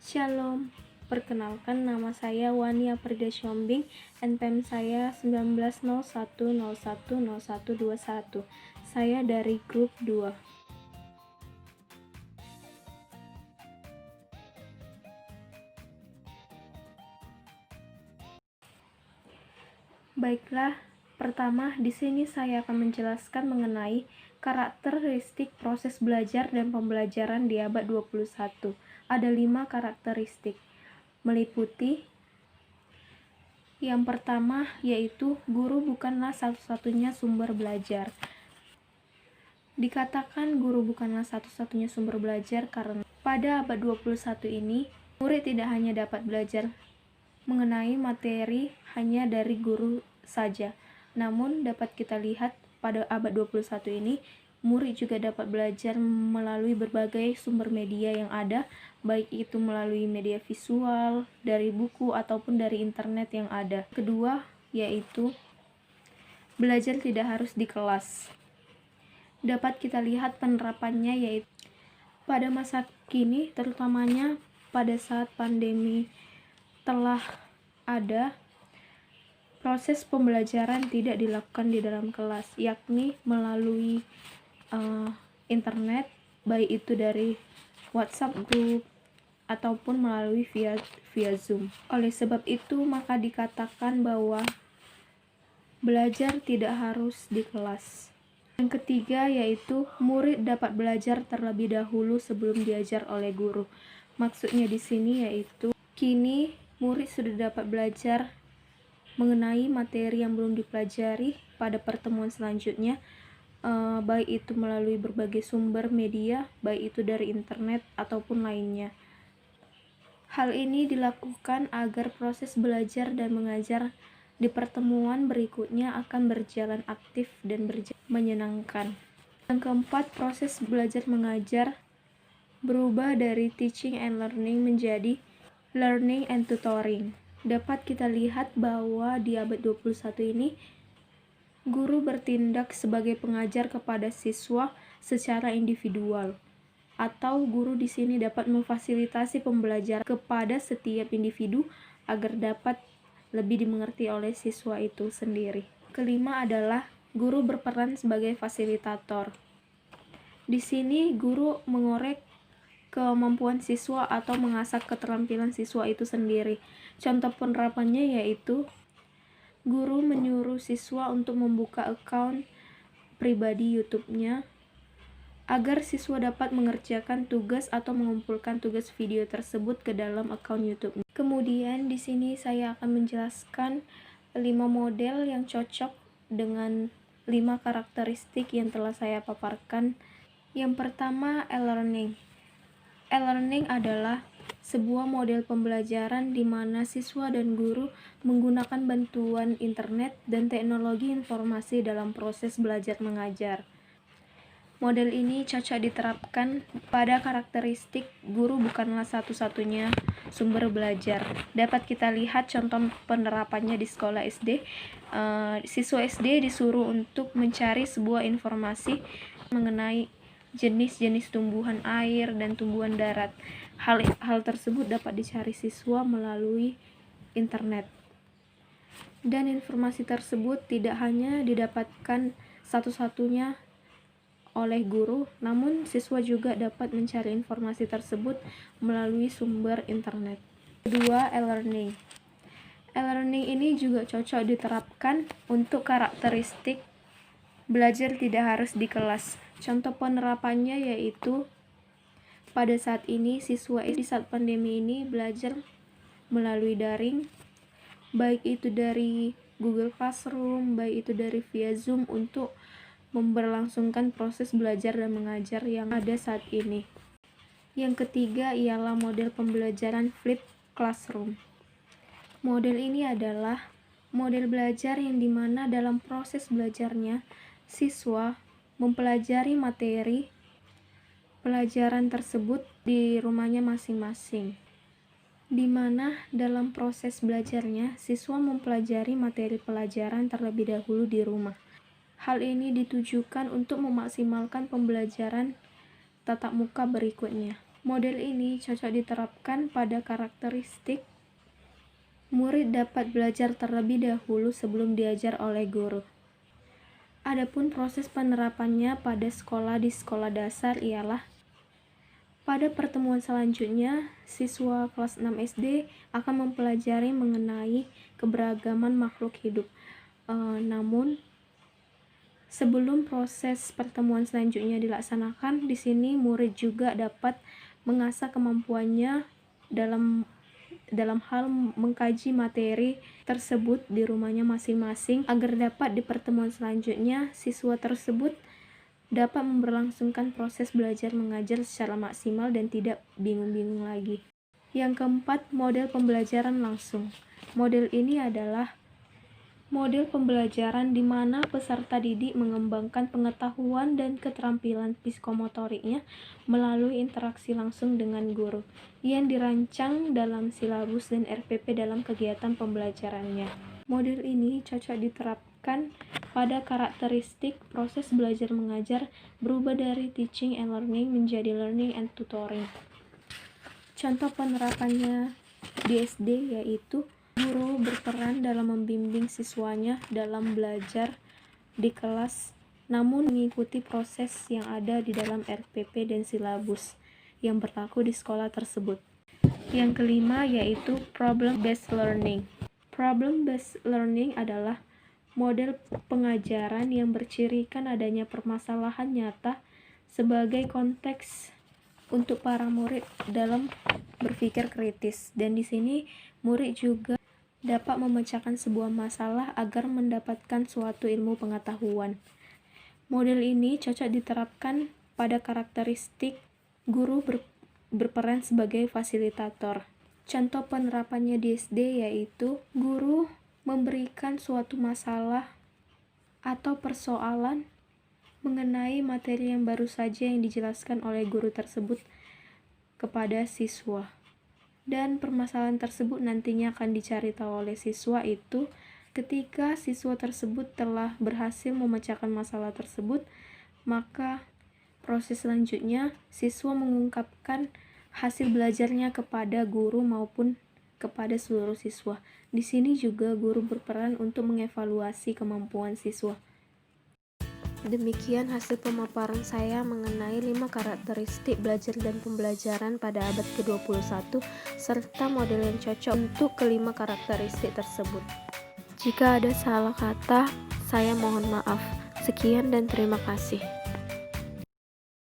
Shalom, perkenalkan nama saya Wania Perda Siombing, NPM saya 1901010121. Saya dari grup 2. Baiklah, pertama di sini saya akan menjelaskan mengenai karakteristik proses belajar dan pembelajaran di abad 21. Ada 5 karakteristik, meliputi yang pertama yaitu guru bukanlah satu-satunya sumber belajar. Dikatakan guru bukanlah satu-satunya sumber belajar karena pada abad 21 ini murid tidak hanya dapat belajar mengenai materi hanya dari guru saja. Namun dapat kita lihat pada abad 21 ini murid juga dapat belajar melalui berbagai sumber media yang ada, baik itu melalui media visual, dari buku ataupun dari internet yang ada. Kedua yaitu belajar tidak harus di kelas. Dapat kita lihat penerapannya yaitu pada masa kini, terutamanya pada saat pandemi telah ada, proses pembelajaran tidak dilakukan di dalam kelas, yakni melalui internet, baik itu dari WhatsApp group ataupun melalui via Zoom. Oleh sebab itu, maka dikatakan bahwa belajar tidak harus di kelas. Yang ketiga yaitu murid dapat belajar terlebih dahulu sebelum diajar oleh guru. Maksudnya di sini yaitu kini murid sudah dapat belajar mengenai materi yang belum dipelajari pada pertemuan selanjutnya, baik itu melalui berbagai sumber media, baik itu dari internet ataupun lainnya. Hal ini dilakukan agar proses belajar dan mengajar di pertemuan berikutnya akan berjalan aktif dan menyenangkan. Yang keempat, proses belajar mengajar berubah dari teaching and learning menjadi learning and tutoring. Dapat kita lihat bahwa di abad 21 ini guru bertindak sebagai pengajar kepada siswa secara individual, atau guru di sini dapat memfasilitasi pembelajaran kepada setiap individu agar dapat lebih dimengerti oleh siswa itu sendiri. Kelima adalah guru berperan sebagai fasilitator. Di sini guru mengorek kemampuan siswa atau mengasah keterampilan siswa itu sendiri. Contoh penerapannya yaitu guru menyuruh siswa untuk membuka akun pribadi YouTube-nya agar siswa dapat mengerjakan tugas atau mengumpulkan tugas video tersebut ke dalam akun YouTube. Kemudian di sini saya akan menjelaskan 5 model yang cocok dengan 5 karakteristik yang telah saya paparkan. Yang pertama, e-learning. E-learning adalah sebuah model pembelajaran di mana siswa dan guru menggunakan bantuan internet dan teknologi informasi dalam proses belajar mengajar. Model ini cocok diterapkan pada karakteristik guru bukanlah satu-satunya sumber belajar. Dapat kita lihat contoh penerapannya di sekolah SD. Siswa SD disuruh untuk mencari sebuah informasi mengenai jenis-jenis tumbuhan air dan tumbuhan darat. Hal tersebut dapat dicari siswa melalui internet. Dan informasi tersebut tidak hanya didapatkan satu-satunya oleh guru, namun siswa juga dapat mencari informasi tersebut melalui sumber internet. Kedua, e-learning. E-learning ini juga cocok diterapkan untuk karakteristik belajar tidak harus di kelas. Contoh penerapannya yaitu pada saat ini siswa di saat pandemi ini belajar melalui daring, baik itu dari Google Classroom, baik itu dari via Zoom untuk memberlangsungkan proses belajar dan mengajar yang ada saat ini. Yang ketiga ialah model pembelajaran flipped classroom. Model ini adalah model belajar yang dimana dalam proses belajarnya siswa mempelajari materi pelajaran tersebut di rumahnya masing-masing, di mana dalam proses belajarnya siswa mempelajari materi pelajaran terlebih dahulu di rumah. Hal ini ditujukan untuk memaksimalkan pembelajaran tatap muka berikutnya. Model ini cocok diterapkan pada karakteristik murid dapat belajar terlebih dahulu sebelum diajar oleh guru. Adapun proses penerapannya pada sekolah di sekolah dasar ialah pada pertemuan selanjutnya, siswa kelas 6 SD akan mempelajari mengenai keberagaman makhluk hidup. Namun, sebelum proses pertemuan selanjutnya dilaksanakan, di sini murid juga dapat mengasah kemampuannya dalam hal mengkaji materi tersebut di rumahnya masing-masing agar dapat di pertemuan selanjutnya siswa tersebut dapat memberlangsungkan proses belajar mengajar secara maksimal dan tidak bingung-bingung lagi. Yang keempat, model pembelajaran langsung. Model ini adalah model pembelajaran di mana peserta didik mengembangkan pengetahuan dan keterampilan psikomotoriknya melalui interaksi langsung dengan guru yang dirancang dalam silabus dan RPP dalam kegiatan pembelajarannya. Model ini cocok diterapkan pada karakteristik proses belajar mengajar berubah dari teaching and learning menjadi learning and tutoring. Contoh penerapannya di SD yaitu guru berperan dalam membimbing siswanya dalam belajar di kelas, namun mengikuti proses yang ada di dalam RPP dan silabus yang berlaku di sekolah tersebut. Yang kelima yaitu problem-based learning. Problem-based learning adalah model pengajaran yang bercirikan adanya permasalahan nyata sebagai konteks untuk para murid dalam berpikir kritis, dan di sini murid juga dapat memecahkan sebuah masalah agar mendapatkan suatu ilmu pengetahuan. Model ini cocok diterapkan pada karakteristik guru berperan sebagai fasilitator. Contoh penerapannya di SD yaitu guru memberikan suatu masalah atau persoalan mengenai materi yang baru saja yang dijelaskan oleh guru tersebut kepada siswa. Dan permasalahan tersebut nantinya akan dicari tahu oleh siswa itu ketika siswa tersebut telah berhasil memecahkan masalah tersebut, maka proses selanjutnya siswa mengungkapkan hasil belajarnya kepada guru maupun kepada seluruh siswa. Di sini juga guru berperan untuk mengevaluasi kemampuan siswa. Demikian hasil pemaparan saya mengenai 5 karakteristik belajar dan pembelajaran pada abad ke-21 serta model yang cocok untuk kelima karakteristik tersebut. Jika ada salah kata, saya mohon maaf. Sekian dan terima kasih.